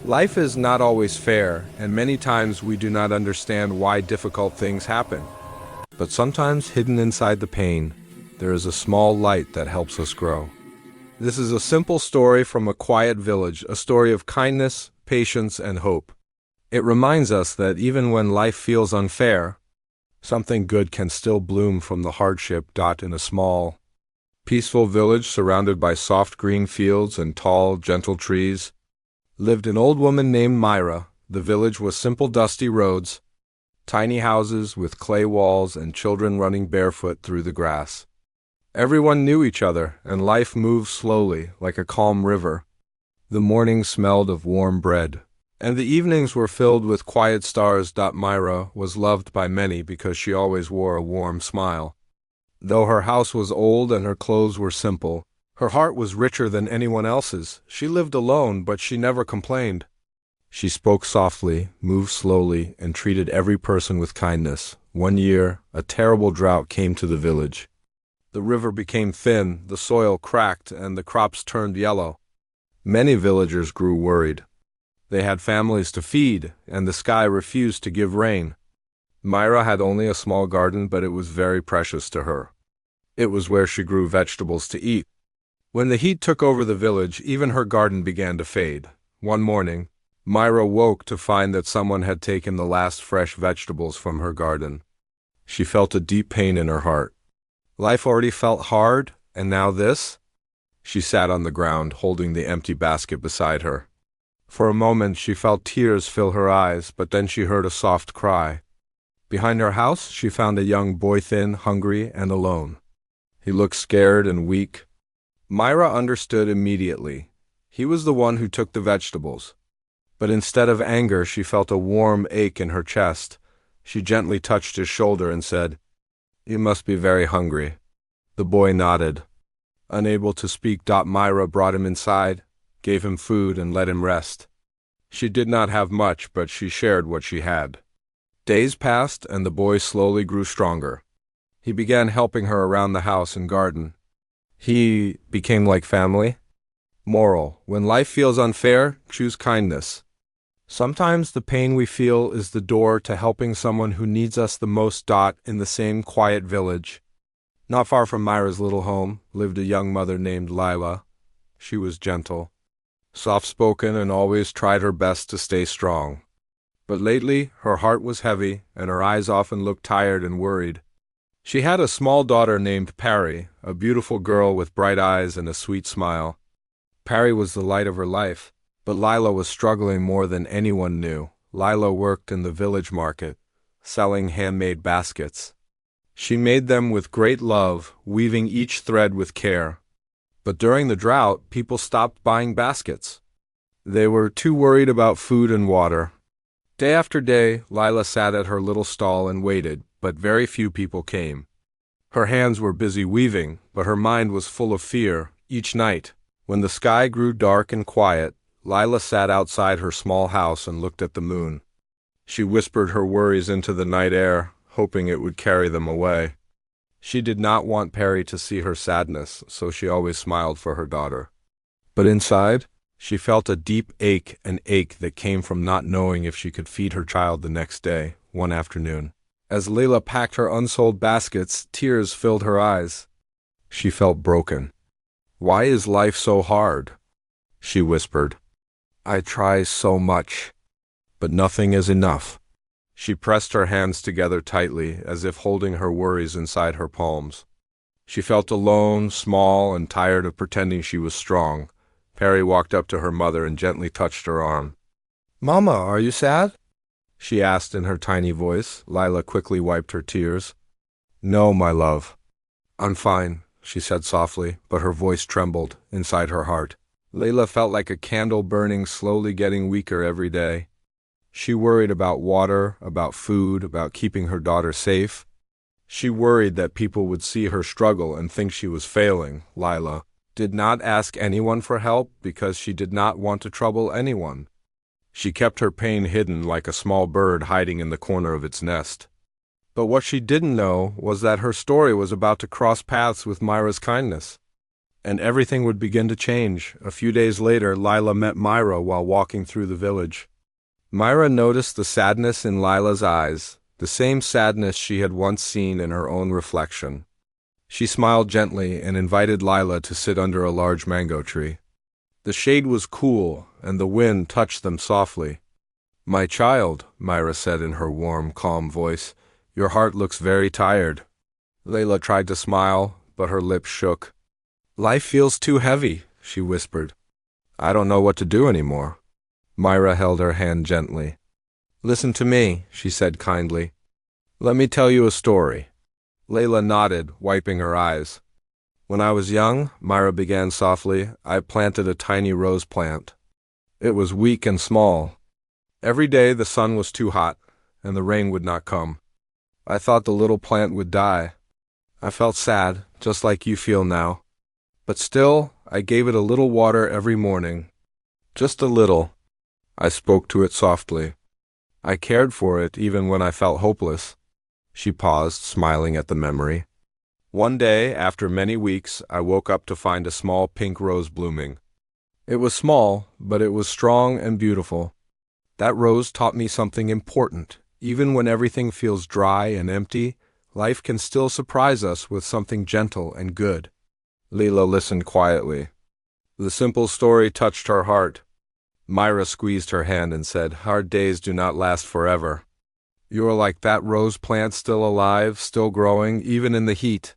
Life is not always fair, and many times we do not understand why difficult things happen. But sometimes, hidden inside the pain, there is a small light that helps us grow. This is a simple story from a quiet village, a story of kindness, patience, and hope. It reminds us that even when life feels unfair, something good can still bloom from the hardship. In a small, peaceful village surrounded by soft green fields and tall, gentle trees, lived an old woman named Myra. The village was simple, dusty roads, tiny houses with clay walls, and children running barefoot through the grass. Everyone knew each other, and life moved slowly, like a calm river. The mornings smelled of warm bread, and the evenings were filled with quiet stars. Myra was loved by many because she always wore a warm smile. Though her house was old and her clothes were simple, her heart was richer than anyone else's. She lived alone, but she never complained. She spoke softly, moved slowly, and treated every person with kindness. One year, a terrible drought came to the village. The river became thin, the soil cracked, and the crops turned yellow. Many villagers grew worried. They had families to feed, and the sky refused to give rain. Myra had only a small garden, but it was very precious to her. It was where she grew vegetables to eat. When the heat took over the village, even her garden began to fade. One morning, Myra woke to find that someone had taken the last fresh vegetables from her garden. She felt a deep pain in her heart. Life already felt hard, and now this? She sat on the ground, holding the empty basket beside her. For a moment she felt tears fill her eyes, but then she heard a soft cry. Behind her house she found a young boy, thin, hungry, and alone. He looked scared and weak. Myra understood immediately. He was the one who took the vegetables. But instead of anger, she felt a warm ache in her chest. She gently touched his shoulder and said, "You must be very hungry." The boy nodded. Unable to speak, Myra brought him inside, gave him food, and let him rest. She did not have much, but she shared what she had. Days passed, and the boy slowly grew stronger. He began helping her around the house and garden. He became like family. Moral: when life feels unfair, choose kindness. Sometimes the pain we feel is the door to helping someone who needs us the most. In the same quiet village, not far from Myra's little home, lived a young mother named Lila. She was gentle, soft-spoken, and always tried her best to stay strong. But lately, her heart was heavy, and her eyes often looked tired and worried. She had a small daughter named Perry, a beautiful girl with bright eyes and a sweet smile. Perry was the light of her life, but Lila was struggling more than anyone knew. Lila worked in the village market, selling handmade baskets. She made them with great love, weaving each thread with care. But during the drought, people stopped buying baskets. They were too worried about food and water. Day after day, Lila sat at her little stall and waited, but very few people came. Her hands were busy weaving, but her mind was full of fear. Each night, when the sky grew dark and quiet, Lila sat outside her small house and looked at the moon. She whispered her worries into the night air, hoping it would carry them away. She did not want Perry to see her sadness, so she always smiled for her daughter. But inside, she felt a deep ache, an ache that came from not knowing if she could feed her child the next day. One afternoon, as Lila packed her unsold baskets, tears filled her eyes. She felt broken. "Why is life so hard?" she whispered. "I try so much, but nothing is enough." She pressed her hands together tightly, as if holding her worries inside her palms. She felt alone, small, and tired of pretending she was strong. Perry walked up to her mother and gently touched her arm. "Mama, are you sad?" she asked in her tiny voice. Lila quickly wiped her tears. "No, my love. I'm fine," she said softly, but her voice trembled inside her heart. Lila felt like a candle burning, slowly getting weaker every day. She worried about water, about food, about keeping her daughter safe. She worried that people would see her struggle and think she was failing. Lila did not ask anyone for help because she did not want to trouble anyone. She kept her pain hidden like a small bird hiding in the corner of its nest. But what she didn't know was that her story was about to cross paths with Myra's kindness. and everything would begin to change. A few days later, Lila met Myra while walking through the village. Myra noticed the sadness in Lila's eyes, the same sadness she had once seen in her own reflection. She smiled gently and invited Lila to sit under a large mango tree. The shade was cool, and the wind touched them softly. "My child," Myra said in her warm, calm voice, "your heart looks very tired." Layla tried to smile, but her lips shook. "Life feels too heavy," she whispered. "I don't know what to do anymore." Myra held her hand gently. "Listen to me," she said kindly. "Let me tell you a story." Layla nodded, wiping her eyes. "When I was young," Myra began softly, "I planted a tiny rose plant. It was weak and small. Every day the sun was too hot, and the rain would not come. I thought the little plant would die. I felt sad, just like you feel now. But still, I gave it a little water every morning. Just a little. I spoke to it softly. I cared for it even when I felt hopeless." She paused, smiling at the memory. "One day, after many weeks, I woke up to find a small pink rose blooming. It was small, but it was strong and beautiful. That rose taught me something important. Even when everything feels dry and empty, life can still surprise us with something gentle and good." Leela listened quietly. The simple story touched her heart. Myra squeezed her hand and said, "Hard days do not last forever. You are like that rose plant, still alive, still growing, even in the heat.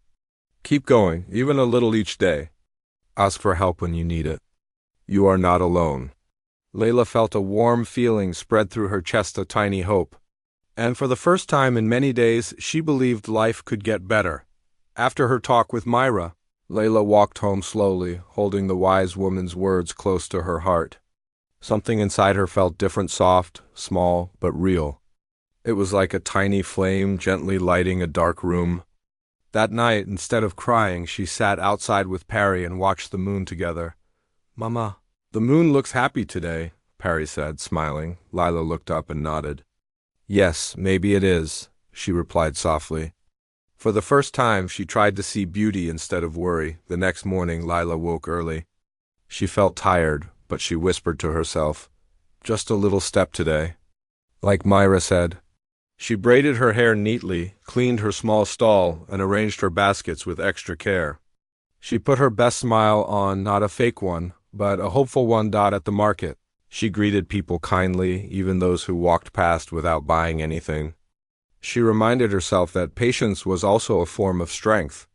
Keep going, even a little each day. Ask for help when you need it. You are not alone." Layla felt a warm feeling spread through her chest, a tiny hope. And for the first time in many days, she believed life could get better. After her talk with Myra, Layla walked home slowly, holding the wise woman's words close to her heart. Something inside her felt different, soft, small, but real. It was like a tiny flame gently lighting a dark room. That night, instead of crying, she sat outside with Perry and watched the moon together. "Mama, the moon looks happy today," Perry said, smiling. Lila looked up and nodded. "Yes, maybe it is," she replied softly. For the first time, she tried to see beauty instead of worry. The next morning, Lila woke early. She felt tired, but she whispered to herself, "Just a little step today." Like Myra said. She braided her hair neatly, cleaned her small stall, and arranged her baskets with extra care. She put her best smile on, not a fake one, but a hopeful one. At the market, she greeted people kindly, even those who walked past without buying anything. She reminded herself that patience was also a form of strength.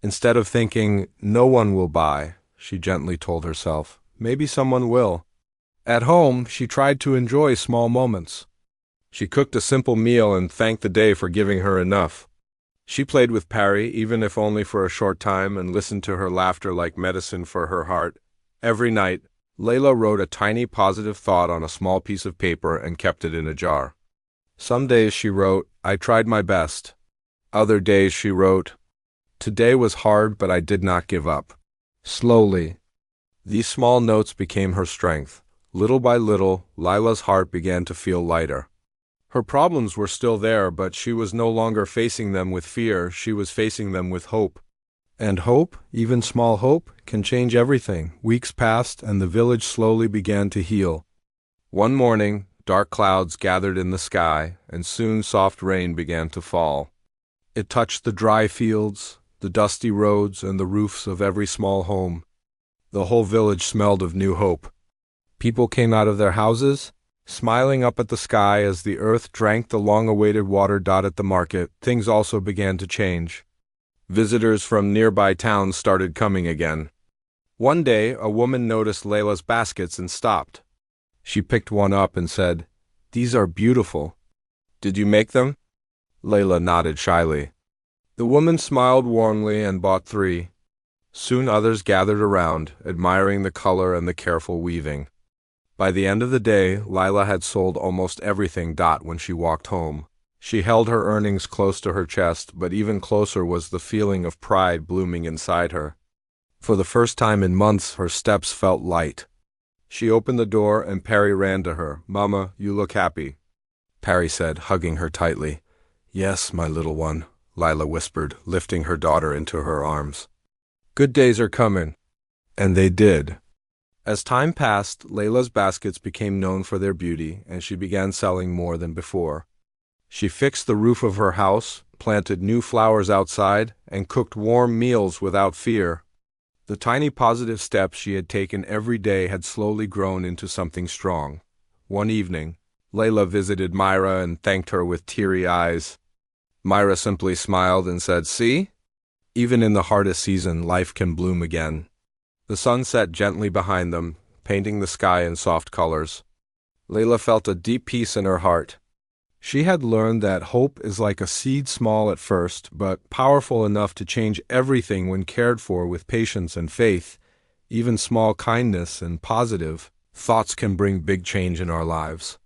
Instead of thinking, "No one will buy," she gently told herself, "Maybe someone will." At home, she tried to enjoy small moments. She cooked a simple meal and thanked the day for giving her enough. She played with Perry, even if only for a short time, and listened to her laughter like medicine for her heart. Every night, Layla wrote a tiny positive thought on a small piece of paper and kept it in a jar. Some days she wrote, "I tried my best." Other days she wrote, "Today was hard, but I did not give up." Slowly, these small notes became her strength. Little by little, Lila's heart began to feel lighter. Her problems were still there, but she was no longer facing them with fear, she was facing them with hope. And hope, even small hope, can change everything. Weeks passed, and the village slowly began to heal. One morning, dark clouds gathered in the sky, and soon soft rain began to fall. It touched the dry fields, the dusty roads, and the roofs of every small home. The whole village smelled of new hope. People came out of their houses, smiling up at the sky as the earth drank the long-awaited water. At the market, things also began to change. Visitors from nearby towns started coming again. One day, a woman noticed Layla's baskets and stopped. She picked one up and said, "These are beautiful. Did you make them?" Layla nodded shyly. The woman smiled warmly and bought 3. Soon others gathered around, admiring the color and the careful weaving. By the end of the day, Lila had sold almost everything. When she walked home, she held her earnings close to her chest, but even closer was the feeling of pride blooming inside her. For the first time in months, her steps felt light. She opened the door and Perry ran to her. "Mama, you look happy," Perry said, hugging her tightly. "Yes, my little one," Lila whispered, lifting her daughter into her arms. "Good days are coming. And they did. As time passed, Layla's baskets became known for their beauty, and she began selling more than before. She fixed the roof of her house, planted new flowers outside, and cooked warm meals without fear. The tiny positive steps she had taken every day had slowly grown into something strong. One evening, Layla visited Myra and thanked her with teary eyes. Myra simply smiled and said, "See? Even in the hardest season, life can bloom again." The sun set gently behind them, painting the sky in soft colors. Layla felt a deep peace in her heart. She had learned that hope is like a seed, small at first, but powerful enough to change everything when cared for with patience and faith. Even small kindness and positive thoughts can bring big change in our lives.